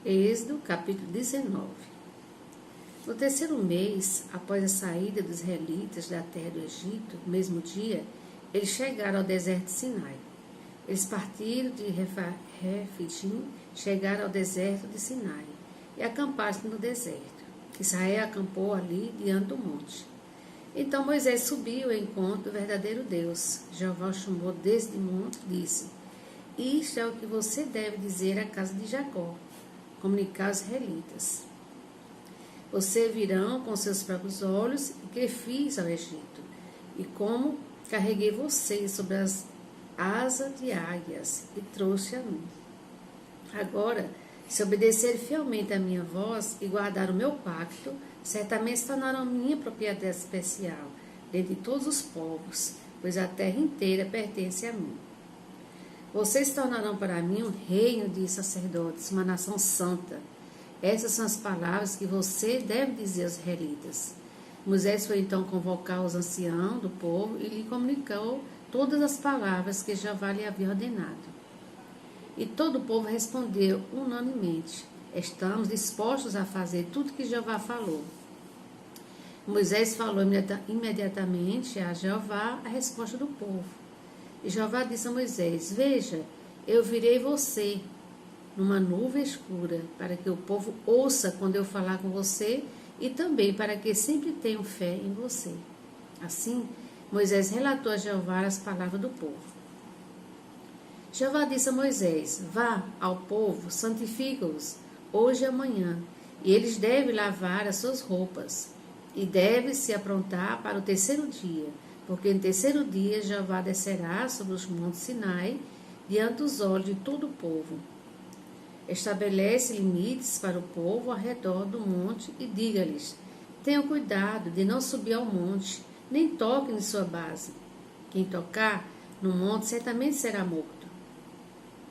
Êxodo, capítulo 19. No terceiro mês, após a saída dos israelitas da terra do Egito, no mesmo dia, eles chegaram ao deserto de Sinai. Eles partiram de Refidim, chegaram ao deserto de Sinai e acamparam-se no deserto. Israel acampou ali diante do monte. Então Moisés subiu ao encontro do verdadeiro Deus. Jeová o chamou desde o monte e disse: Isto é o que você deve dizer à casa de Jacó, comunicar aos israelitas. Você virão com seus próprios olhos o que fiz ao Egito, e como carreguei vocês sobre as asas de águias e trouxe a mim. Agora, se obedecer fielmente à minha voz e guardar o meu pacto, certamente se tornarão minha propriedade especial dentre todos os povos, pois a terra inteira pertence a mim. Vocês se tornarão para mim um reino de sacerdotes, uma nação santa. Essas são as palavras que você deve dizer aos israelitas. Moisés foi então convocar os anciãos do povo e lhe comunicou todas as palavras que Jeová lhe havia ordenado. E todo o povo respondeu unanimemente: Estamos dispostos a fazer tudo que Jeová falou. Moisés falou imediatamente a Jeová a resposta do povo. E Jeová disse a Moisés: Veja, eu virei você numa nuvem escura, para que o povo ouça quando eu falar com você e também para que sempre tenham fé em você. Assim, Moisés relatou a Jeová as palavras do povo. Jeová disse a Moisés: Vá ao povo, santifica-os hoje e amanhã, e eles devem lavar as suas roupas, e devem se aprontar para o terceiro dia, porque no terceiro dia Jeová descerá sobre os montes Sinai, diante dos olhos de todo o povo. Estabelece limites para o povo ao redor do monte e diga-lhes: Tenham cuidado de não subir ao monte, nem toquem em sua base. Quem tocar no monte certamente será morto.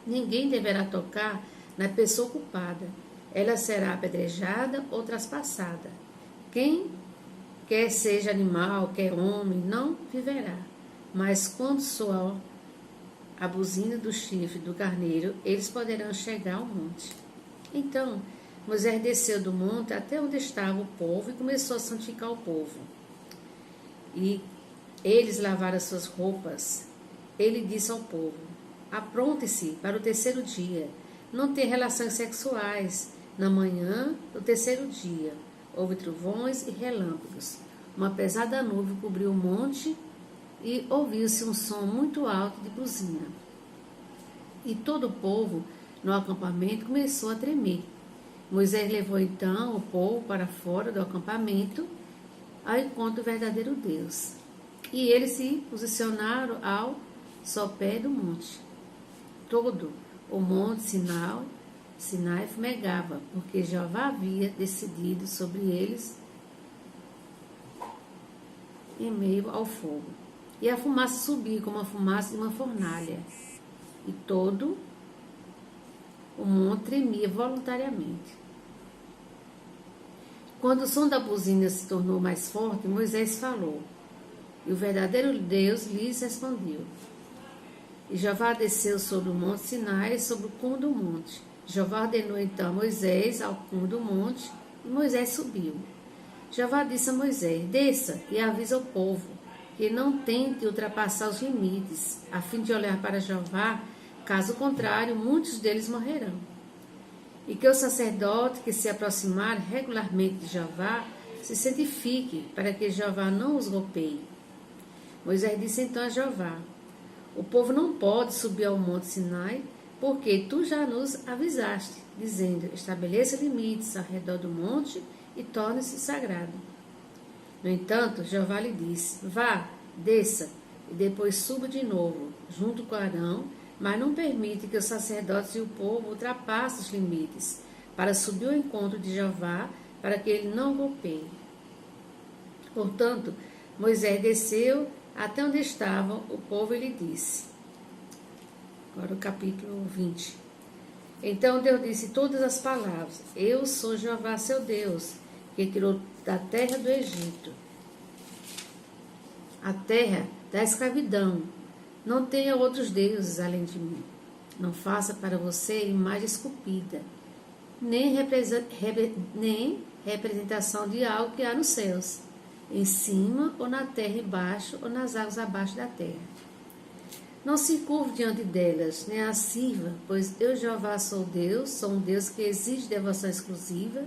Ninguém deverá tocar na pessoa culpada. Ela será apedrejada ou traspassada. Quem quer seja animal, quer homem, não viverá. Mas quando soar a buzina do chifre do carneiro, eles poderão chegar ao monte. Então, Moisés desceu do monte até onde estava o povo e começou a santificar o povo. E eles lavaram as suas roupas. Ele disse ao povo: Apronte-se para o terceiro dia. Não tenha relações sexuais. Na manhã do terceiro dia, houve trovões e relâmpagos. Uma pesada nuvem cobriu o monte e ouviu-se um som muito alto de buzina. E todo o povo no acampamento começou a tremer. Moisés levou então o povo para fora do acampamento ao encontro do verdadeiro Deus. E eles se posicionaram ao sopé do monte. Todo o monte Sinai fumegava, porque Jeová havia decidido sobre eles em meio ao fogo. E a fumaça subia como a fumaça de uma fornalha. E todo o monte tremia voluntariamente. Quando o som da buzina se tornou mais forte, Moisés falou. E o verdadeiro Deus lhes respondeu. E Jeová desceu sobre o monte Sinai, sobre o cume do monte. Jeová ordenou então a Moisés ao cume do monte, e Moisés subiu. Jeová disse a Moisés: Desça e avisa o povo que não tente ultrapassar os limites, a fim de olhar para Jeová, caso contrário, muitos deles morrerão. E que o sacerdote que se aproximar regularmente de Jeová se santifique, para que Jeová não os golpeie. Moisés disse então a Jeová: O povo não pode subir ao monte Sinai, porque tu já nos avisaste, dizendo: Estabeleça limites ao redor do monte e torne-se sagrado. No entanto, Jeová lhe disse: Vá, desça, e depois suba de novo, junto com Arão, mas não permite que os sacerdotes e o povo ultrapassem os limites, para subir ao encontro de Jeová, para que ele não golpeie. Portanto, Moisés desceu até onde estava o povo e lhe disse. Agora o capítulo 20. Então Deus disse todas as palavras: Eu sou Jeová, seu Deus, que tirou da terra do Egito, a terra da escravidão. Não tenha outros deuses além de mim. Não faça para você imagem esculpida, nem representação de algo que há nos céus, em cima ou na terra embaixo ou nas águas abaixo da terra. Não se curve diante delas, nem as sirva, pois eu, Jeová, sou um Deus que exige devoção exclusiva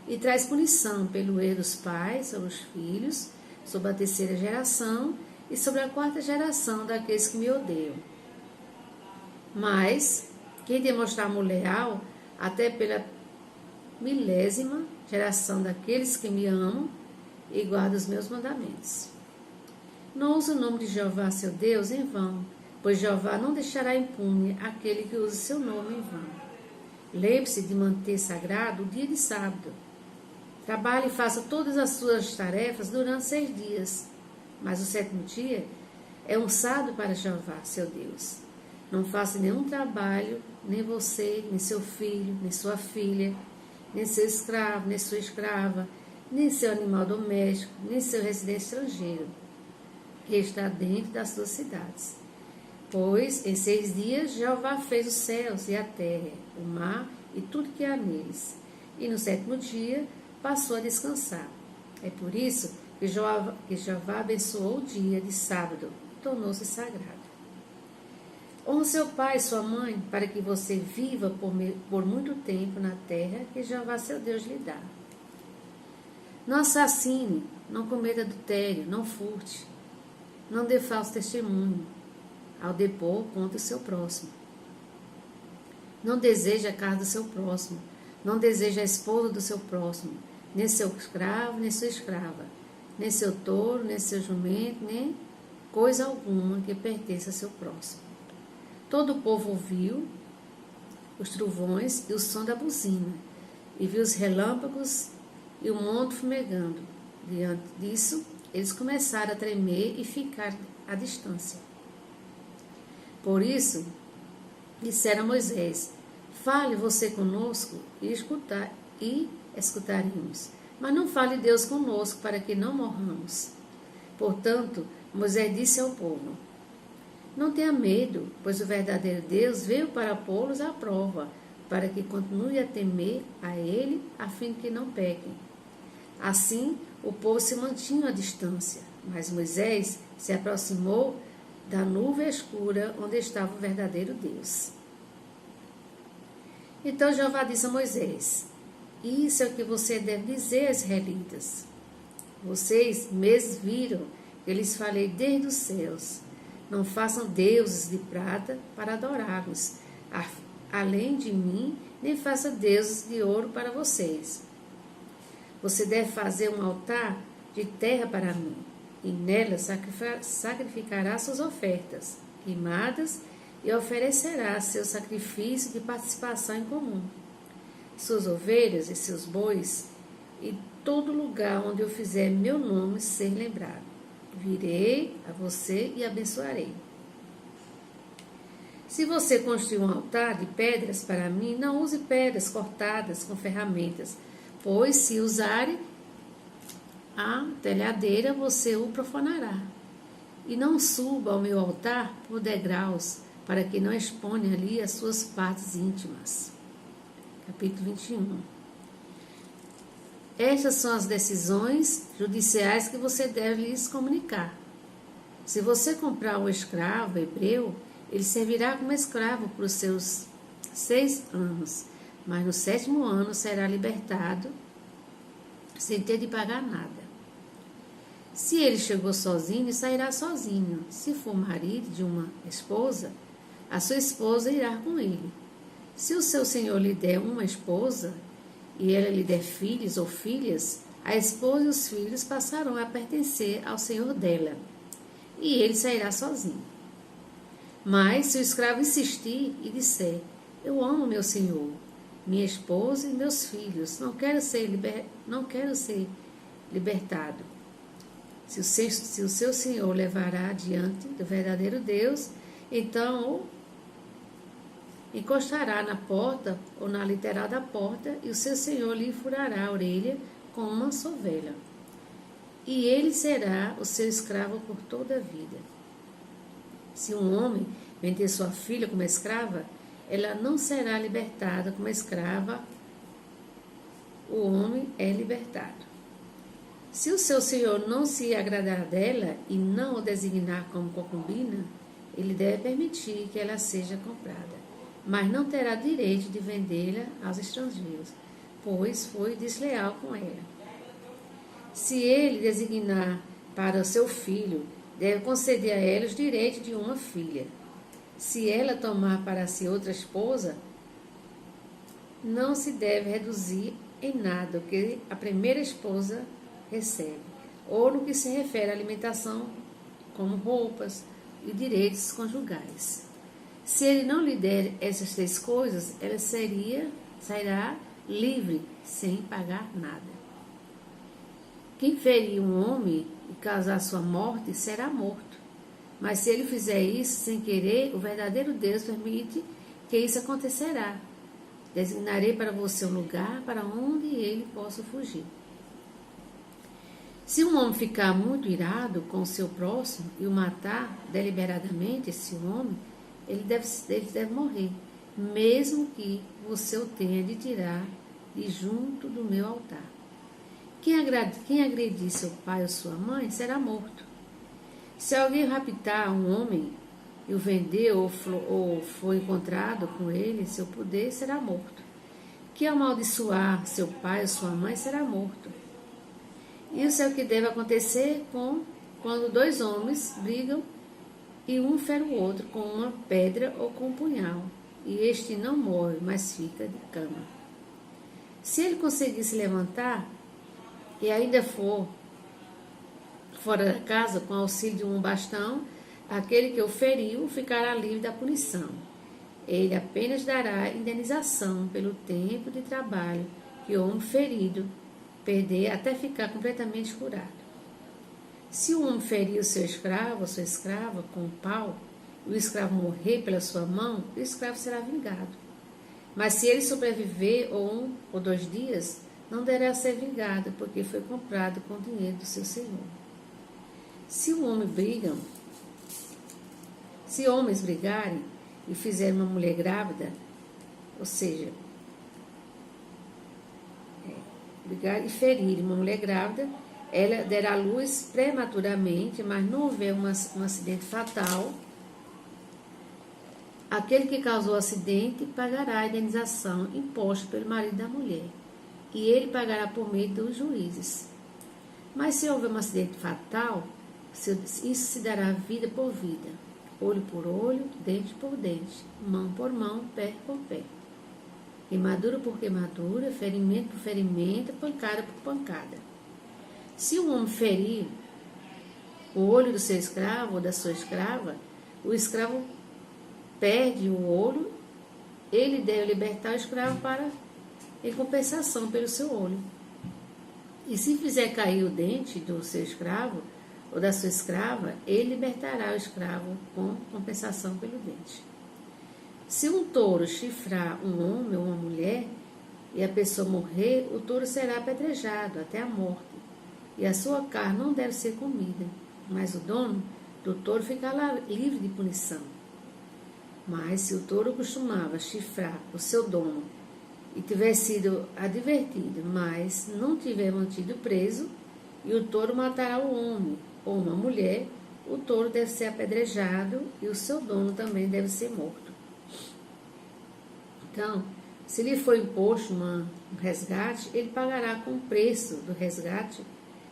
e traz punição pelo erro dos pais sobre os filhos, sobre a terceira geração e sobre a quarta geração daqueles que me odeiam. Mas quem demonstrar-me leal, até pela milésima geração daqueles que me amam e guardam os meus mandamentos. Não use o nome de Jeová, seu Deus, em vão, pois Jeová não deixará impune aquele que use seu nome em vão. Lembre-se de manter sagrado o dia de sábado. Trabalhe e faça todas as suas tarefas durante 6 dias, mas o 7º dia é um sábado para Jeová, seu Deus. Não faça nenhum trabalho, nem você, nem seu filho, nem sua filha, nem seu escravo, nem sua escrava, nem seu animal doméstico, nem seu residente estrangeiro, que está dentro das suas cidades. Pois em 6 dias Jeová fez os céus e a terra, o mar e tudo que há neles. E no 7º dia passou a descansar. É por isso que Jeová abençoou o dia de sábado, tornou-se sagrado. Honre seu pai e sua mãe, para que você viva por muito tempo na terra que Jeová seu Deus lhe dá. Não assassine, não cometa adultério, não furte, não dê falso testemunho ao depor contra o seu próximo. Não deseje a casa do seu próximo, não deseje a esposa do seu próximo, nem seu escravo, nem sua escrava, nem seu touro, nem seu jumento, nem coisa alguma que pertença ao seu próximo. Todo o povo ouviu os trovões e o som da buzina, e viu os relâmpagos e o monte fumegando. Diante disso, eles começaram a tremer e ficar à distância. Por isso, disseram a Moisés: fale você conosco e escutaremos, mas não fale Deus conosco para que não morramos. Portanto, Moisés disse ao povo: não tenha medo, pois o verdadeiro Deus veio para pô-los à prova, para que continue a temer a Ele, a fim de que não pequem. Assim, o povo se mantinha à distância, mas Moisés se aproximou da nuvem escura onde estava o verdadeiro Deus. Então Jeová disse a Moisés: isso é o que você deve dizer aos israelitas. Vocês mesmos viram que eu lhes falei desde os céus. Não façam deuses de prata para adorá-los, além de mim, nem faça deuses de ouro para vocês. Você deve fazer um altar de terra para mim, e nela sacrificará suas ofertas queimadas e oferecerá seu sacrifício de participação em comum. Suas ovelhas e seus bois, e todo lugar onde eu fizer meu nome ser lembrado. Virei a você e abençoarei. Se você construir um altar de pedras para mim, não use pedras cortadas com ferramentas, pois se usarem a telhadeira, você o profanará. E não suba ao meu altar por degraus, para que não exponha ali as suas partes íntimas. Capítulo 21. Estas são as decisões judiciais que você deve lhes comunicar. Se você comprar um escravo hebreu, ele servirá como escravo por seus 6 anos, mas no 7º ano será libertado sem ter de pagar nada. Se ele chegou sozinho, sairá sozinho. Se for marido de uma esposa, a sua esposa irá com ele. Se o seu senhor lhe der uma esposa, e ela lhe der filhos ou filhas, a esposa e os filhos passarão a pertencer ao senhor dela, e ele sairá sozinho. Mas se o escravo insistir e disser: eu amo meu senhor, minha esposa e meus filhos, não quero ser libertado. Se o seu senhor levará adiante do verdadeiro Deus, então encostará na porta ou na literal da porta, e o seu senhor lhe furará a orelha com uma sovela. E ele será o seu escravo por toda a vida. Se um homem vender sua filha como escrava, ela não será libertada como escrava o homem é libertado. Se o seu senhor não se agradar dela e não o designar como concubina, ele deve permitir que ela seja comprada, mas não terá direito de vendê-la aos estrangeiros, pois foi desleal com ela. Se ele designar para o seu filho, deve conceder a ela os direitos de uma filha. Se ela tomar para si outra esposa, não se deve reduzir em nada o que a primeira esposa recebe, ou no que se refere à alimentação, como roupas e direitos conjugais. Se ele não lhe der essas 3 coisas, ela sairá livre, sem pagar nada. Quem ferir um homem e causar sua morte será morto. Mas se ele fizer isso sem querer, o verdadeiro Deus permite que isso acontecerá. Designarei para você um lugar para onde ele possa fugir. Se um homem ficar muito irado com o seu próximo e o matar deliberadamente, esse homem, ele deve morrer, mesmo que você o tenha de tirar de junto do meu altar. Quem agredir seu pai ou sua mãe será morto. Se alguém raptar um homem e o vender ou for encontrado com ele, seu poder será morto. Quem amaldiçoar seu pai ou sua mãe será morto. Isso é o que deve acontecer quando 2 homens brigam e um fere o outro com uma pedra ou com um punhal, e este não morre, mas fica de cama. Se ele conseguir se levantar e ainda for fora da casa com auxílio de um bastão, aquele que o feriu ficará livre da punição. Ele apenas dará indenização pelo tempo de trabalho que o homem ferido perder até ficar completamente curado. Se o homem ferir o seu escravo ou sua escrava com um pau, e o escravo morrer pela sua mão, o escravo será vingado. Mas se ele sobreviver 1 ou 2 dias, não deverá ser vingado, porque foi comprado com o dinheiro do seu senhor. Se homens brigarem e fizerem uma mulher grávida, ou seja, brigar e ferir uma mulher grávida, ela derá luz prematuramente, mas não houver um acidente fatal, aquele que causou o acidente pagará a indenização imposta pelo marido da mulher, e ele pagará por meio dos juízes. Mas se houver um acidente fatal, isso se dará vida por vida, olho por olho, dente por dente, mão por mão, pé por pé. Queimadura por queimadura, ferimento por ferimento, pancada por pancada. Se um homem ferir o olho do seu escravo ou da sua escrava, o escravo perde o olho, ele deve libertar o escravo em compensação pelo seu olho. E se fizer cair o dente do seu escravo ou da sua escrava, ele libertará o escravo com compensação pelo dente. Se um touro chifrar um homem ou uma mulher e a pessoa morrer, o touro será apedrejado até a morte, e a sua carne não deve ser comida, mas o dono do touro ficará livre de punição. Mas se o touro costumava chifrar o seu dono e tiver sido advertido, mas não tiver mantido preso, e o touro matará o homem ou uma mulher, o touro deve ser apedrejado e o seu dono também deve ser morto. Então, se lhe for imposto um resgate, ele pagará com o preço do resgate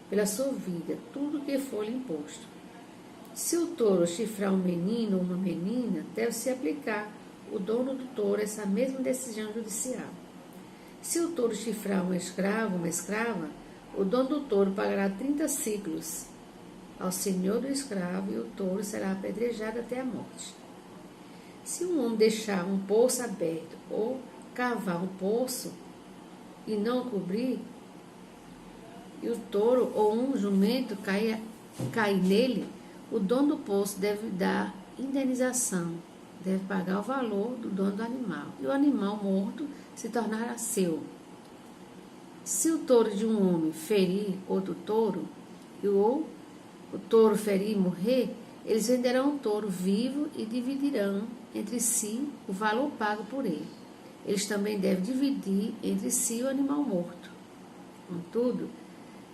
pela sua vida, tudo que for lhe imposto. Se o touro chifrar um menino ou uma menina, deve-se aplicar o dono do touro essa mesma decisão judicial. Se o touro chifrar um escravo ou uma escrava, o dono do touro pagará 30 ciclos ao senhor do escravo, e o touro será apedrejado até a morte. Se um homem deixar um poço aberto ou cavar um poço e não cobrir, e o touro ou um jumento cair nele, o dono do poço deve dar indenização, deve pagar o valor do dono do animal, e o animal morto se tornará seu. Se o touro de um homem ferir outro touro, ou o touro ferir e morrer, eles venderão o touro vivo e dividirão entre si o valor pago por ele. Eles também devem dividir entre si o animal morto. Contudo,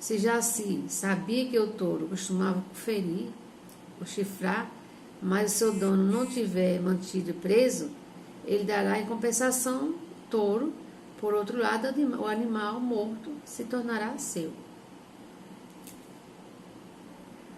se já se sabia que o touro costumava ferir ou chifrar, mas o seu dono não tiver mantido preso, ele dará em compensação touro. Por outro lado, o animal morto se tornará seu.